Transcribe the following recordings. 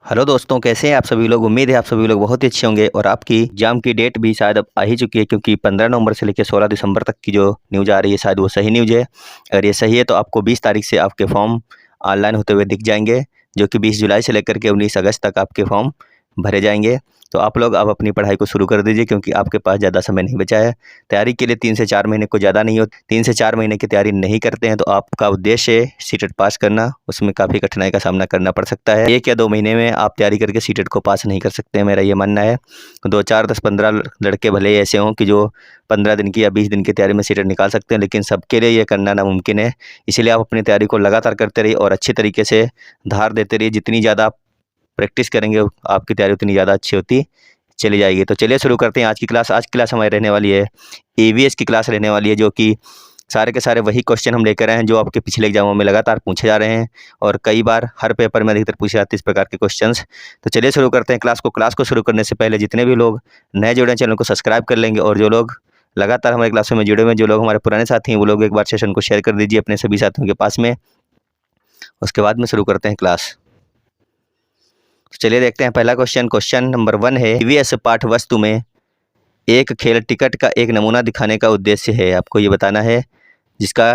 Hello दोस्तों, कैसे हैं आप सभी लोग। उम्मीद है आप सभी लोग बहुत ही अच्छे होंगे और आपकी एग्जाम की डेट भी शायद अब आ ही चुकी है, क्योंकि 15 नवंबर से लेकर 16 दिसंबर तक की जो न्यूज़ आ रही है शायद वो सही न्यूज़ है। अगर ये सही है तो आपको 20 तारीख से आपके फॉर्म ऑनलाइन होते हुए दिख जाएंगे, जो कि 20 जुलाई से लेकर के 19 अगस्त तक आपके फॉर्म भरे जाएंगे। तो आप लोग अब अपनी पढ़ाई को शुरू कर दीजिए, क्योंकि आपके पास ज़्यादा समय नहीं बचा है। तैयारी के लिए 3 से 4 महीने को ज़्यादा नहीं हो, 3 से 4 महीने की तैयारी नहीं करते हैं तो आपका उद्देश्य है सीटेट पास करना, उसमें काफ़ी कठिनाई का सामना करना पड़ सकता है। 1 या 2 महीने में आप तैयारी करके सीटेट को पास नहीं कर सकते हैं, मेरा ये मानना है। 2, 4, 10, 15 लड़के भले ही ऐसे हों कि जो 15 दिन की या 20 दिन की तैयारी में सीटेट निकाल सकते हैं, लेकिन सबके लिए ये करना नामुमकिन है। इसीलिए आप अपनी तैयारी को लगातार करते रहिए और अच्छे तरीके से धार देते रहिए। जितनी ज़्यादा आप प्रैक्टिस करेंगे आपकी तैयारी उतनी ज़्यादा अच्छी होती चली जाएगी। तो चलिए शुरू करते हैं आज की क्लास। आज की क्लास हमारी रहने वाली है ईवीएस की क्लास रहने वाली है, जो कि सारे के सारे वही क्वेश्चन हम लेकर आए हैं जो आपके पिछले एग्जामों में लगातार पूछे जा रहे हैं और कई बार हर पेपर में अधिकतर पूछे जाते हैं इस प्रकार के क्वेश्चंस। तो चलिए शुरू करते हैं क्लास को। क्लास को शुरू करने से पहले जितने भी लोग नए जुड़े हैं चैनल को सब्सक्राइब कर लेंगे, और जो लोग लगातार हमारे क्लासों में जुड़े हुए हैं, जो लोग हमारे पुराने साथी हैं, वो लोग एक बार सेशन को शेयर कर दीजिए अपने सभी साथियों के पास में। उसके बाद में शुरू करते हैं क्लास। तो चलिए देखते हैं पहला क्वेश्चन। क्वेश्चन नंबर 1 है, ईवीएस पाठ वस्तु में एक खेल टिकट का एक नमूना दिखाने का उद्देश्य है। आपको ये बताना है, जिसका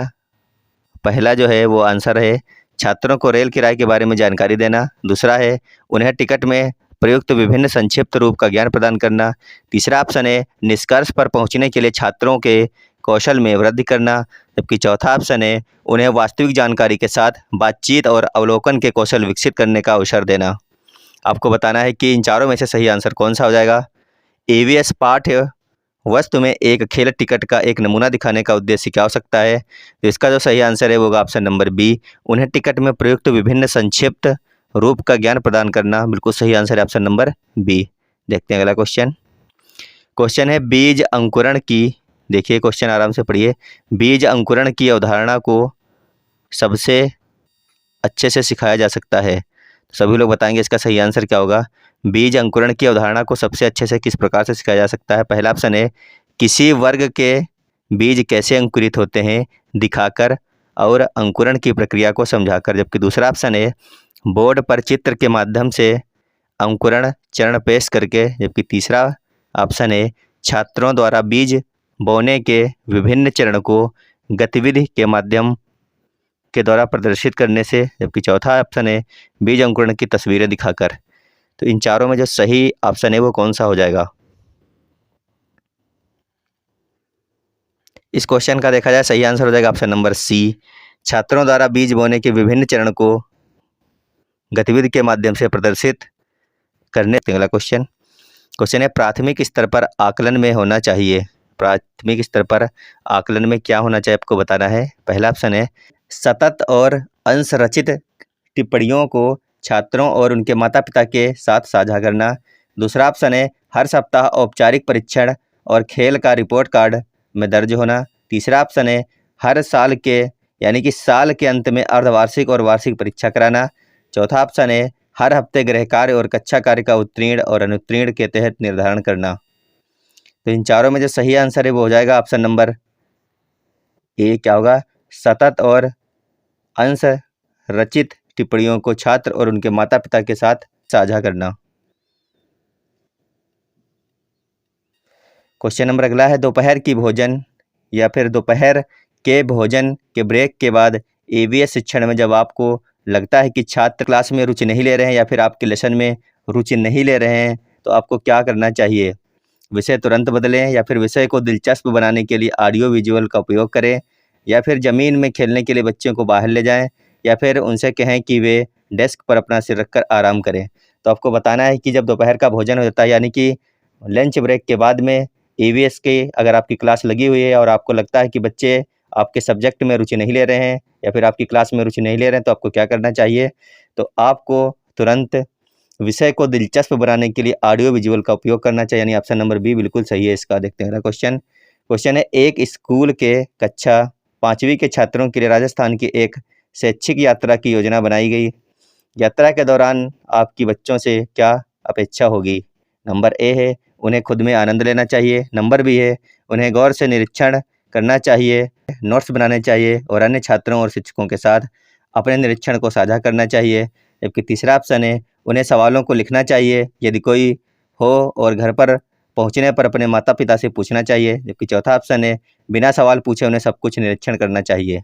पहला जो है वो आंसर है छात्रों को रेल किराए के बारे में जानकारी देना। दूसरा है उन्हें टिकट में प्रयुक्त विभिन्न संक्षिप्त रूप का ज्ञान प्रदान करना। तीसरा ऑप्शन है निष्कर्ष पर पहुंचने के लिए छात्रों के कौशल में वृद्धि करना। जबकि चौथा ऑप्शन है उन्हें वास्तविक जानकारी के साथ बातचीत और अवलोकन के कौशल विकसित करने का अवसर देना। आपको बताना है कि इन चारों में से सही आंसर कौन सा हो जाएगा। ईवीएस पाठ वस्तु में एक खेल टिकट का एक नमूना दिखाने का उद्देश्य क्या हो सकता है। तो इसका जो सही आंसर है वो होगा ऑप्शन नंबर बी, उन्हें टिकट में प्रयुक्त विभिन्न संक्षिप्त रूप का ज्ञान प्रदान करना। बिल्कुल सही आंसर है ऑप्शन नंबर बी। देखते हैं अगला क्वेश्चन। क्वेश्चन है बीज अंकुरण की, देखिए क्वेश्चन आराम से पढ़िए। बीज अंकुरण की अवधारणा को सबसे अच्छे से सिखाया जा सकता है। सभी लोग बताएंगे इसका सही आंसर क्या होगा। बीज अंकुरण की अवधारणा को सबसे अच्छे से किस प्रकार से सिखाया जा सकता है। पहला ऑप्शन है किसी वर्ग के बीज कैसे अंकुरित होते हैं दिखाकर और अंकुरण की प्रक्रिया को समझाकर। जबकि दूसरा ऑप्शन है बोर्ड पर चित्र के माध्यम से अंकुरण चरण पेश करके। जबकि तीसरा ऑप्शन है छात्रों द्वारा बीज बोने के विभिन्न चरण को गतिविधि के माध्यम के द्वारा प्रदर्शित करने से। जबकि चौथा ऑप्शन है बीज अंकुरण की तस्वीरें दिखाकर। तो इन चारों में जो सही ऑप्शन है वो कौन सा हो जाएगा। इस क्वेश्चन का देखा जाए सही आंसर हो जाएगा ऑप्शन नंबर सी, छात्रों द्वारा बीज बोने के विभिन्न चरण को गतिविधि के माध्यम से प्रदर्शित करने। अगला क्वेश्चन। क्वेश्चन है प्राथमिक स्तर पर आकलन में होना चाहिए। प्राथमिक स्तर पर आकलन में क्या होना चाहिए आपको बताना है। पहला ऑप्शन है सतत और अंशरचित टिप्पणियों को छात्रों और उनके माता पिता के साथ साझा करना। दूसरा ऑप्शन है हर सप्ताह औपचारिक परीक्षण और खेल का रिपोर्ट कार्ड में दर्ज होना। तीसरा ऑप्शन है हर साल के यानी कि साल के अंत में अर्धवार्षिक और वार्षिक परीक्षा कराना। चौथा ऑप्शन है हर हफ्ते गृह कार्य और कक्षा कार्य का उत्तीर्ण और अनुत्तीर्ण के तहत निर्धारण करना। तो इन चारों में जो सही आंसर है वो हो जाएगा ऑप्शन नंबर ए। क्या होगा, सतत और अंश रचित टिप्पणियों को छात्र और उनके माता पिता के साथ साझा करना। क्वेश्चन नंबर अगला है दोपहर की भोजन या फिर दोपहर के भोजन के ब्रेक के बाद ईवीएस शिक्षण में जब आपको लगता है कि छात्र क्लास में रुचि नहीं ले रहे हैं या फिर आपके लेसन में रुचि नहीं ले रहे हैं, तो आपको क्या करना चाहिए। विषय तुरंत बदलें या फिर विषय को दिलचस्प बनाने के लिए ऑडियो विजुअल का उपयोग करें, या फिर ज़मीन में खेलने के लिए बच्चों को बाहर ले जाएं, या फिर उनसे कहें कि वे डेस्क पर अपना सिर रखकर आराम करें। तो आपको बताना है कि जब दोपहर का भोजन हो जाता है यानी कि लंच ब्रेक के बाद में ईवीएस के अगर आपकी क्लास लगी हुई है और आपको लगता है कि बच्चे आपके सब्जेक्ट में रुचि नहीं ले रहे हैं या फिर आपकी क्लास में रुचि नहीं ले रहे हैं, तो आपको क्या करना चाहिए। तो आपको तुरंत विषय को दिलचस्प बनाने के लिए ऑडियो विजुअल का उपयोग करना चाहिए, यानी ऑप्शन नंबर बी बिल्कुल सही है इसका। देखते हैं अगला क्वेश्चन। क्वेश्चन है एक स्कूल के कक्षा 5वीं के छात्रों के लिए राजस्थान की एक शैक्षिक यात्रा की योजना बनाई गई। यात्रा के दौरान आपकी बच्चों से क्या अपेक्षा होगी। नंबर ए है उन्हें खुद में आनंद लेना चाहिए। नंबर बी है उन्हें गौर से निरीक्षण करना चाहिए, नोट्स बनाने चाहिए और अन्य छात्रों और शिक्षकों के साथ अपने निरीक्षण को साझा करना चाहिए। जबकि तीसरा ऑप्शन है उन्हें सवालों को लिखना चाहिए यदि कोई हो, और घर पर पहुंचने पर अपने माता पिता से पूछना चाहिए। जबकि चौथा ऑप्शन है बिना सवाल पूछे उन्हें सब कुछ निरीक्षण करना चाहिए।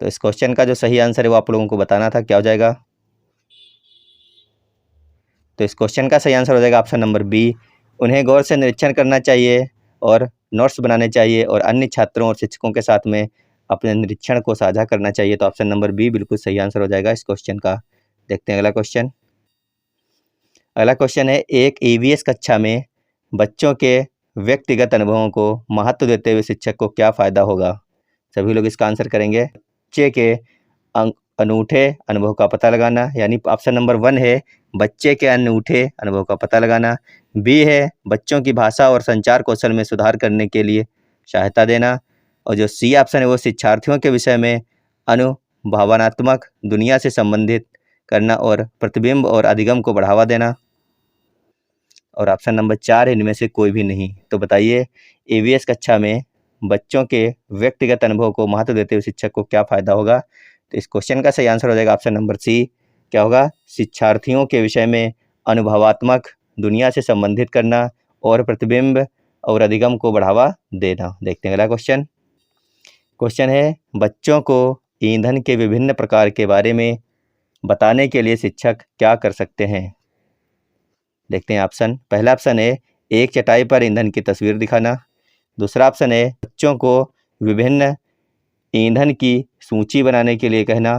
तो इस क्वेश्चन का जो सही आंसर है वो आप लोगों को बताना था, क्या हो जाएगा। तो इस क्वेश्चन का सही आंसर हो जाएगा ऑप्शन नंबर बी, उन्हें गौर से निरीक्षण करना चाहिए और नोट्स बनाने चाहिए और अन्य छात्रों और शिक्षकों के साथ में अपने निरीक्षण को साझा करना चाहिए। तो ऑप्शन नंबर बी बिल्कुल सही आंसर हो जाएगा इस क्वेश्चन का। देखते हैं अगला क्वेश्चन। अगला क्वेश्चन है, एक ईवीएस कक्षा में बच्चों के व्यक्तिगत अनुभवों को महत्व देते हुए शिक्षक को क्या फ़ायदा होगा। सभी लोग इसका आंसर करेंगे। बच्चे के अनूठे अनुभव का पता लगाना, यानी ऑप्शन नंबर 1 है बच्चे के अनूठे अनुभव का पता लगाना। बी है बच्चों की भाषा और संचार कौशल में सुधार करने के लिए सहायता देना। और जो सी ऑप्शन है वो शिक्षार्थियों के विषय में अनुभवात्मक दुनिया से संबंधित करना और प्रतिबिंब और अधिगम को बढ़ावा देना। और ऑप्शन नंबर 4 है इनमें से कोई भी नहीं। तो बताइए ईवीएस कक्षा में बच्चों के व्यक्तिगत अनुभव को महत्व देते हुए शिक्षक को क्या फ़ायदा होगा। तो इस क्वेश्चन का सही आंसर हो जाएगा ऑप्शन नंबर सी, क्या होगा, शिक्षार्थियों के विषय में अनुभवात्मक दुनिया से संबंधित करना और प्रतिबिंब और अधिगम को बढ़ावा देना। देखते हैं अगला क्वेश्चन। क्वेश्चन है, बच्चों को ईंधन के विभिन्न प्रकार के बारे में बताने के लिए शिक्षक क्या कर सकते हैं। देखते हैं ऑप्शन। पहला ऑप्शन है एक चटाई पर ईंधन की तस्वीर दिखाना। दूसरा ऑप्शन है बच्चों को विभिन्न ईंधन की सूची बनाने के लिए कहना।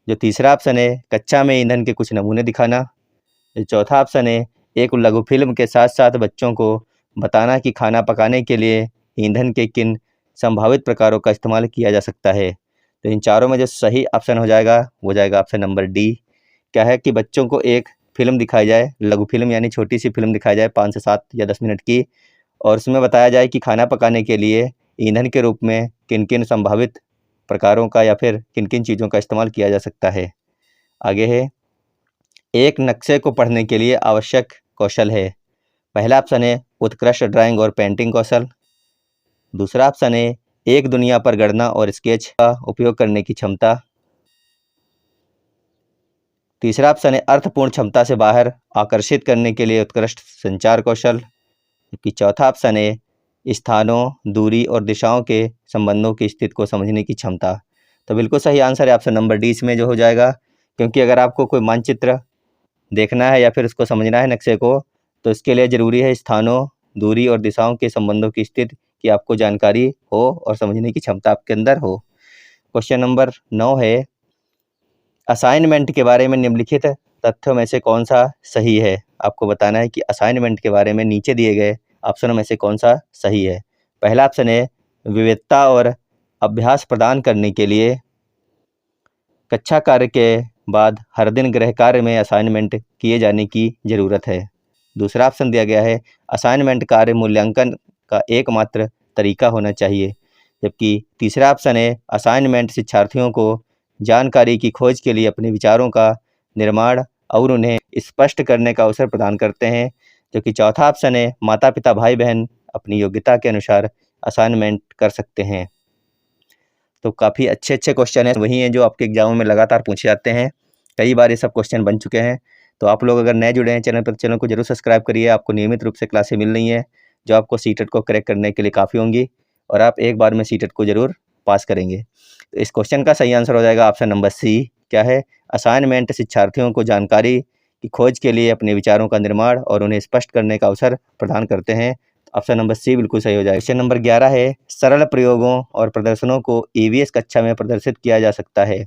जो तीसरा ऑप्शन है कक्षा में ईंधन के कुछ नमूने दिखाना। जो चौथा ऑप्शन है एक लघु फिल्म के साथ साथ बच्चों को बताना कि खाना पकाने के लिए ईंधन के किन संभावित प्रकारों का इस्तेमाल किया जा सकता है। तो इन चारों में जो सही ऑप्शन हो जाएगा वो जाएगा ऑप्शन नंबर डी। क्या है कि बच्चों को एक फिल्म दिखाई जाए, लघु फिल्म यानी छोटी सी फिल्म दिखाई जाए 5 से 7 या 10 मिनट की, और उसमें बताया जाए कि खाना पकाने के लिए ईंधन के रूप में किन किन संभावित प्रकारों का या फिर किन किन चीज़ों का इस्तेमाल किया जा सकता है। आगे है एक नक्शे को पढ़ने के लिए आवश्यक कौशल है। पहला ऑप्शन है उत्कृष्ट ड्राइंग और पेंटिंग कौशल। दूसरा ऑप्शन है एक दुनिया पर गणना और स्केच का उपयोग करने की क्षमता। तीसरा ऑप्शन है अर्थपूर्ण क्षमता से बाहर आकर्षित करने के लिए उत्कृष्ट संचार कौशल। जबकि चौथा ऑप्शन है स्थानों, दूरी और दिशाओं के संबंधों की स्थिति को समझने की क्षमता। तो बिल्कुल सही आंसर है ऑप्शन नंबर डी इसमें जो हो जाएगा, क्योंकि अगर आपको कोई मानचित्र देखना है या फिर उसको समझना है नक्शे को, तो इसके लिए ज़रूरी है स्थानों, दूरी और दिशाओं के संबंधों की स्थिति की आपको जानकारी हो और समझने की क्षमता आपके अंदर हो। क्वेश्चन नंबर 9 है असाइनमेंट के बारे में निम्नलिखित तथ्यों में से कौन सा सही है। आपको बताना है कि असाइनमेंट के बारे में नीचे दिए गए ऑप्शनों में से कौन सा सही है। पहला ऑप्शन है विविधता और अभ्यास प्रदान करने के लिए कक्षा कार्य के बाद हर दिन गृह कार्य में असाइनमेंट किए जाने की ज़रूरत है। दूसरा ऑप्शन दिया गया है असाइनमेंट कार्य मूल्यांकन का एकमात्र तरीका होना चाहिए। जबकि तीसरा ऑप्शन है असाइनमेंट शिक्षार्थियों को जानकारी की खोज के लिए अपने विचारों का निर्माण और उन्हें स्पष्ट करने का अवसर प्रदान करते हैं। जबकि चौथा ऑप्शन है माता पिता भाई बहन अपनी योग्यता के अनुसार असाइनमेंट कर सकते हैं। तो काफ़ी अच्छे अच्छे क्वेश्चन हैं, वही हैं जो आपके एग्जामों में लगातार पूछे जाते हैं। कई बार ये सब क्वेश्चन बन चुके हैं। तो आप लोग अगर नए जुड़े हैं चैनल पर, चैनल को जरूर सब्सक्राइब करिए। आपको नियमित रूप से क्लासें मिल रही हैं जो आपको सीटेट को क्रैक करने के लिए काफ़ी होंगी, और आप एक बार में सीटेट को जरूर पास करेंगे। तो इस क्वेश्चन का सही आंसर हो जाएगा ऑप्शन नंबर सी। क्या है, असाइनमेंट शिक्षार्थियों को जानकारी की खोज के लिए अपने विचारों का निर्माण और उन्हें स्पष्ट करने का अवसर प्रदान करते हैं। ऑप्शन नंबर सी बिल्कुल सही हो जाएगा। क्वेश्चन नंबर 11 है सरल प्रयोगों और प्रदर्शनों को ईवीएस कक्षा में प्रदर्शित किया जा सकता है।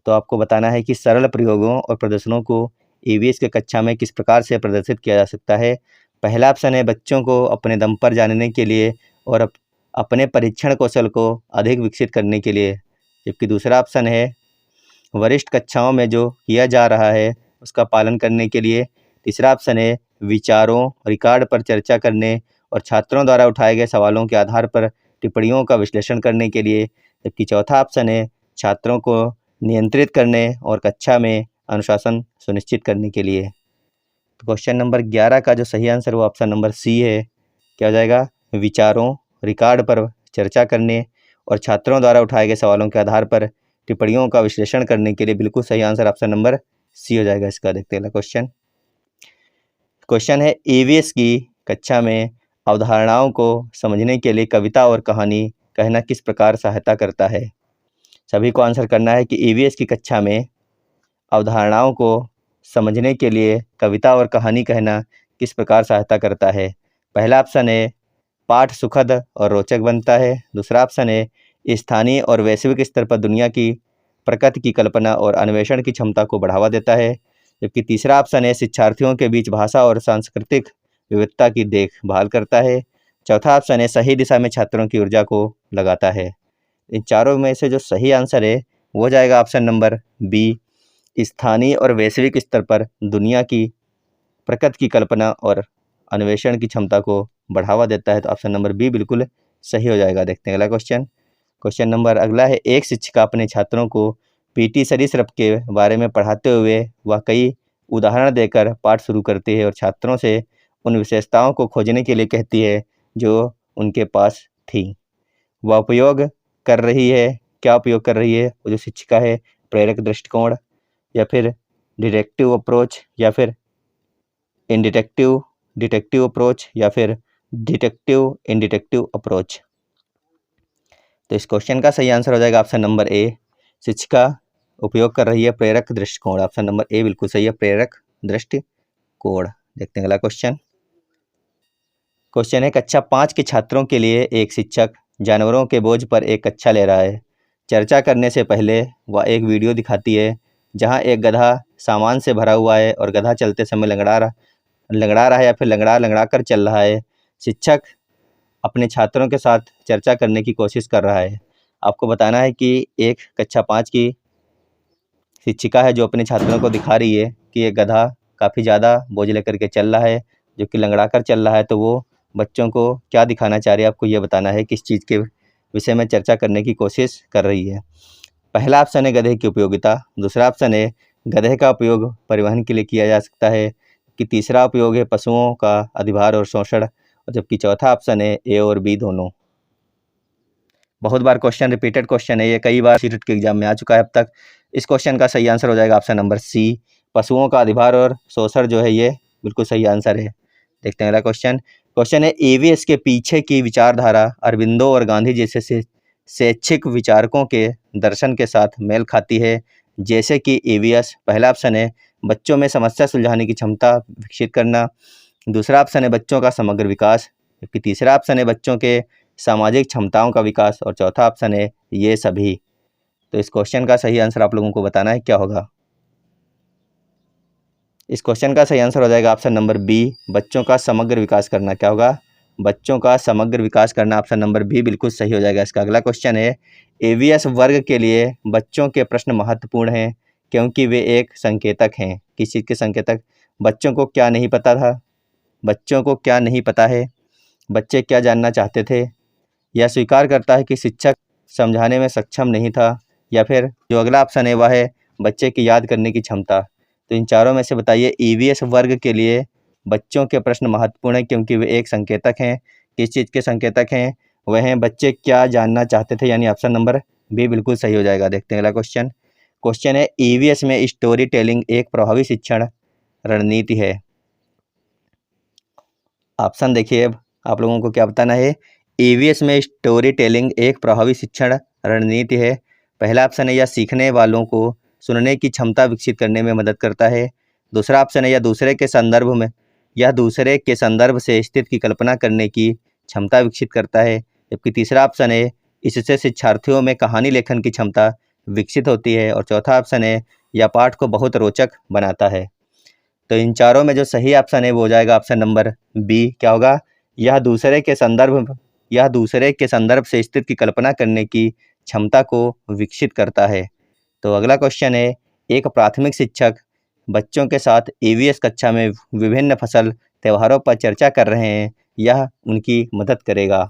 तो आपको बताना है कि सरल प्रयोगों और प्रदर्शनों को ईवीएस के कक्षा में किस प्रकार से प्रदर्शित किया जा सकता है। पहला ऑप्शन है बच्चों को अपने दम पर जानने के लिए और अपने परीक्षण कौशल को अधिक विकसित करने के लिए। जबकि दूसरा ऑप्शन है वरिष्ठ कक्षाओं में जो किया जा रहा है उसका पालन करने के लिए। तीसरा ऑप्शन है विचारों रिकॉर्ड पर चर्चा करने और छात्रों द्वारा उठाए गए सवालों के आधार पर टिप्पणियों का विश्लेषण करने के लिए। जबकि चौथा ऑप्शन है छात्रों को नियंत्रित करने और कक्षा में अनुशासन सुनिश्चित करने के लिए। तो क्वेश्चन नंबर 11 का जो सही आंसर वो ऑप्शन नंबर सी है। क्या हो जाएगा, विचारों रिकॉर्ड पर चर्चा करने और छात्रों द्वारा उठाए गए सवालों के आधार पर टिप्पणियों का विश्लेषण करने के लिए बिल्कुल सही आंसर ऑप्शन नंबर सी हो जाएगा इसका। देखते हैं अगला क्वेश्चन। क्वेश्चन है ईवीएस की कक्षा में अवधारणाओं को समझने के लिए कविता और कहानी कहना किस प्रकार सहायता करता है। सभी को आंसर करना है कि ईवीएस की कक्षा में अवधारणाओं को समझने के लिए कविता और कहानी कहना किस प्रकार सहायता करता है। पहला ऑप्शन है पाठ सुखद और रोचक बनता है। दूसरा ऑप्शन है स्थानीय और वैश्विक स्तर पर दुनिया की प्रकृति की कल्पना और अन्वेषण की क्षमता को बढ़ावा देता है। जबकि तीसरा ऑप्शन है शिक्षार्थियों के बीच भाषा और सांस्कृतिक विविधता की देखभाल करता है। चौथा ऑप्शन है सही दिशा में छात्रों की ऊर्जा को लगाता है। इन चारों में से जो सही आंसर है वो हो जाएगा ऑप्शन नंबर बी, स्थानीय और वैश्विक स्तर पर दुनिया की प्रकृति की कल्पना और अन्वेषण की क्षमता को बढ़ावा देता है। तो ऑप्शन नंबर बी बिल्कुल सही हो जाएगा। देखते हैं अगला क्वेश्चन। क्वेश्चन नंबर अगला है एक शिक्षिका अपने छात्रों को पीटी सरीसृप के बारे में पढ़ाते हुए वह कई उदाहरण देकर पाठ शुरू करती है और छात्रों से उन विशेषताओं को खोजने के लिए कहती है जो उनके पास थी। वह उपयोग कर रही है, क्या उपयोग कर रही है वो जो शिक्षिका है, प्रेरक दृष्टिकोण या फिर डिडक्टिव अप्रोच या फिर डिटेक्टिव अप्रोच या फिर डिटेक्टिव इंडिटेक्टिव अप्रोच। तो इस क्वेश्चन का सही आंसर हो जाएगा ऑप्शन नंबर ए, शिक्षिका उपयोग कर रही है प्रेरक दृष्टिकोण। ऑप्शन नंबर ए बिल्कुल सही है, प्रेरक दृष्टिकोण। देखते हैं अगला क्वेश्चन। क्वेश्चन है कक्षा 5 के छात्रों के लिए एक शिक्षक जानवरों के बोझ पर एक कक्षा ले रहा है। चर्चा करने से पहले वह एक वीडियो दिखाती है जहां एक गधा सामान से भरा हुआ है और गधा चलते समय लंगड़ा रहा है या फिर लंगड़ा कर चल रहा है। शिक्षक अपने छात्रों के साथ चर्चा करने की कोशिश कर रहा है। आपको बताना है कि एक कक्षा 5 की शिक्षिका है जो अपने छात्रों को दिखा रही है कि एक गधा काफ़ी ज़्यादा बोझ लेकर के चल रहा है, जो कि लंगड़ा कर चल रहा है। तो वो बच्चों को क्या दिखाना चाह रही है, आपको ये बताना है किस चीज़ के विषय में चर्चा करने की कोशिश कर रही है। पहला ऑप्शन है गधे की उपयोगिता। दूसरा ऑप्शन है गधे का उपयोग परिवहन के लिए किया जा सकता है। कि तीसरा उपयोग है पशुओं का अधिभार और शोषण। और जबकि चौथा ऑप्शन है ए और बी दोनों। बहुत बार क्वेश्चन रिपीटेड क्वेश्चन है, ये कई बार सीटेट के एग्जाम में आ चुका है अब तक। इस क्वेश्चन का सही आंसर हो जाएगा ऑप्शन नंबर सी, पशुओं का अधिभार और शोषण जो है ये बिल्कुल सही आंसर है। देखते हैं अगला क्वेश्चन। क्वेश्चन है ईवीएस के पीछे की विचारधारा अरबिंदो और गांधी जैसे शैक्षिक विचारकों के दर्शन के साथ मेल खाती है। जैसे कि ईवीएस, पहला ऑप्शन है बच्चों में समस्या सुलझाने की क्षमता विकसित करना। दूसरा ऑप्शन है बच्चों का समग्र विकास। जबकि तीसरा ऑप्शन है बच्चों के सामाजिक क्षमताओं का विकास। और चौथा ऑप्शन है ये सभी। तो इस क्वेश्चन का सही आंसर आप लोगों को बताना है क्या होगा। इस क्वेश्चन का सही आंसर हो जाएगा ऑप्शन नंबर बी, बच्चों का समग्र विकास करना। क्या होगा, बच्चों का समग्र विकास करना। ऑप्शन नंबर बी बिल्कुल सही हो जाएगा इसका। अगला क्वेश्चन है ईवीएस वर्ग के लिए बच्चों के प्रश्न महत्वपूर्ण हैं क्योंकि वे एक संकेतक हैं। किस चीज़ के संकेतक, बच्चों को क्या नहीं पता था, बच्चों को क्या नहीं पता है, बच्चे क्या जानना चाहते थे, यह स्वीकार करता है कि शिक्षक समझाने में सक्षम नहीं था, या फिर जो अगला ऑप्शन है वह है बच्चे की याद करने की क्षमता। तो इन चारों में से बताइए ईवीएस वर्ग के लिए बच्चों के प्रश्न महत्वपूर्ण हैं क्योंकि वे एक संकेतक हैं। किस चीज़ के संकेतक हैं, वह हैं बच्चे क्या जानना चाहते थे, यानी ऑप्शन नंबर बी बिल्कुल सही हो जाएगा। देखते हैं अगला क्वेश्चन। क्वेश्चन है ईवीएस में स्टोरी टेलिंग एक प्रभावी शिक्षण रणनीति है। ऑप्शन देखिए, अब आप लोगों को क्या बताना है। ईवीएस में स्टोरी टेलिंग एक प्रभावी शिक्षण रणनीति है। पहला ऑप्शन है यह सीखने वालों को सुनने की क्षमता विकसित करने में मदद करता है। दूसरा ऑप्शन है यह दूसरे के संदर्भ से स्थिति की कल्पना करने की क्षमता विकसित करता है। जबकि तीसरा ऑप्शन है इससे शिक्षार्थियों में कहानी लेखन की क्षमता विकसित होती है। और चौथा ऑप्शन है यह पाठ को बहुत रोचक बनाता है। तो इन चारों में जो सही ऑप्शन है वो हो जाएगा ऑप्शन नंबर बी। क्या होगा, यह दूसरे के संदर्भ से स्थिति की कल्पना करने की क्षमता को विकसित करता है। तो अगला क्वेश्चन है एक प्राथमिक शिक्षक बच्चों के साथ ईवीएस कक्षा में विभिन्न फसल त्योहारों पर चर्चा कर रहे हैं, यह उनकी मदद करेगा।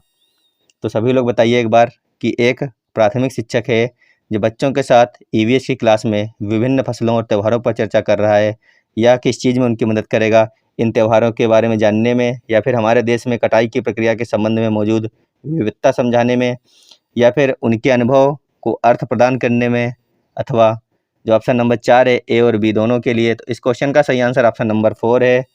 तो सभी लोग बताइए एक बार कि एक प्राथमिक शिक्षक है जो बच्चों के साथ ईवीएस की क्लास में विभिन्न फसलों और त्योहारों पर चर्चा कर रहा है, यह किस चीज़ में उनकी मदद करेगा, इन त्योहारों के बारे में जानने में, या फिर हमारे देश में कटाई की प्रक्रिया के संबंध में मौजूद विविधता समझाने में, या फिर उनके अनुभव को अर्थ प्रदान करने में, अथवा जो ऑप्शन नंबर 4 है ए और बी दोनों के लिए। तो इस क्वेश्चन का सही आंसर ऑप्शन नंबर 4 है।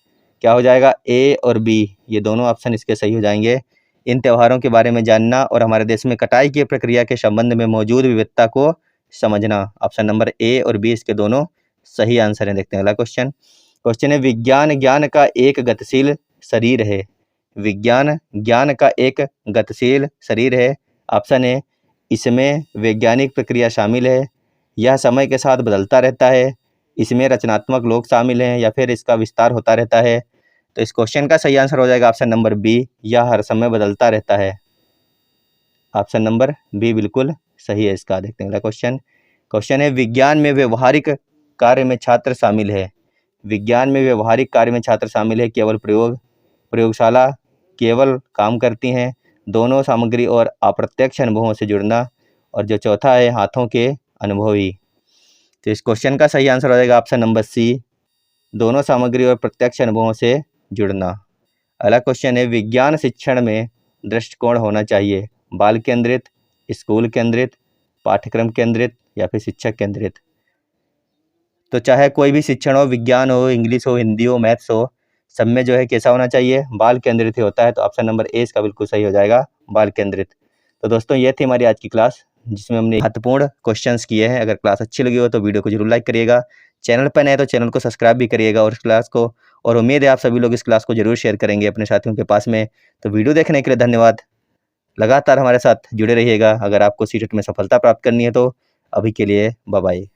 क्या हो जाएगा? ए और बी, ये दोनों ऑप्शन इसके सही हो जाएंगे। इन त्योहारों के बारे में जानना और हमारे देश में कटाई की प्रक्रिया के संबंध में मौजूद विविधता को समझना। ऑप्शन नंबर ए और बी इसके दोनों सही आंसर हैं। देखते हैं अगला क्वेश्चन। क्वेश्चन है विज्ञान ज्ञान का एक गतिशील शरीर है। विज्ञान ज्ञान का एक गतिशील शरीर है। ऑप्शन है इसमें वैज्ञानिक प्रक्रिया शामिल है, यह समय के साथ बदलता रहता है, इसमें रचनात्मक लोग शामिल हैं, या फिर इसका विस्तार होता रहता है। तो इस क्वेश्चन का सही आंसर हो जाएगा ऑप्शन नंबर बी, यह हर समय बदलता रहता है। ऑप्शन नंबर बी बिल्कुल सही है इसका। देखते हैं अगला क्वेश्चन। क्वेश्चन है विज्ञान में व्यवहारिक कार्य में छात्र शामिल है। विज्ञान में व्यवहारिक कार्य में छात्र शामिल है, केवल प्रयोगशाला केवल काम करती हैं, दोनों सामग्री और अप्रत्यक्ष अनुभवों से जुड़ना, और जो चौथा है हाथों के अनुभवी। तो इस क्वेश्चन का सही आंसर हो जाएगा ऑप्शन नंबर सी, दोनों सामग्री और प्रत्यक्ष अनुभवों से जुड़ना। अगला क्वेश्चन है विज्ञान शिक्षण में दृष्टिकोण होना चाहिए, बाल केंद्रित, स्कूल केंद्रित, पाठ्यक्रम केंद्रित, या फिर शिक्षक केंद्रित। तो चाहे कोई भी शिक्षण हो, विज्ञान हो, इंग्लिश हो, हिंदी हो, मैथ्स हो, सब में जो है कैसा होना चाहिए? बाल केंद्रित ही होता है। तो ऑप्शन नंबर ए इसका बिल्कुल सही हो जाएगा, बाल केंद्रित। तो दोस्तों ये थी हमारी आज की क्लास, जिसमें हमने महत्वपूर्ण क्वेश्चंस किए हैं। अगर क्लास अच्छी लगी हो तो वीडियो को जरूर लाइक करिएगा, चैनल पर नए तो चैनल को सब्सक्राइब भी करिएगा और इस क्लास को, और उम्मीद है आप सभी लोग इस क्लास को जरूर शेयर करेंगे अपने साथियों के पास में। तो वीडियो देखने के लिए धन्यवाद। लगातार हमारे साथ जुड़े रहिएगा। अगर आपको सीटेट में सफलता प्राप्त करनी है तो अभी के लिए बाय बाय।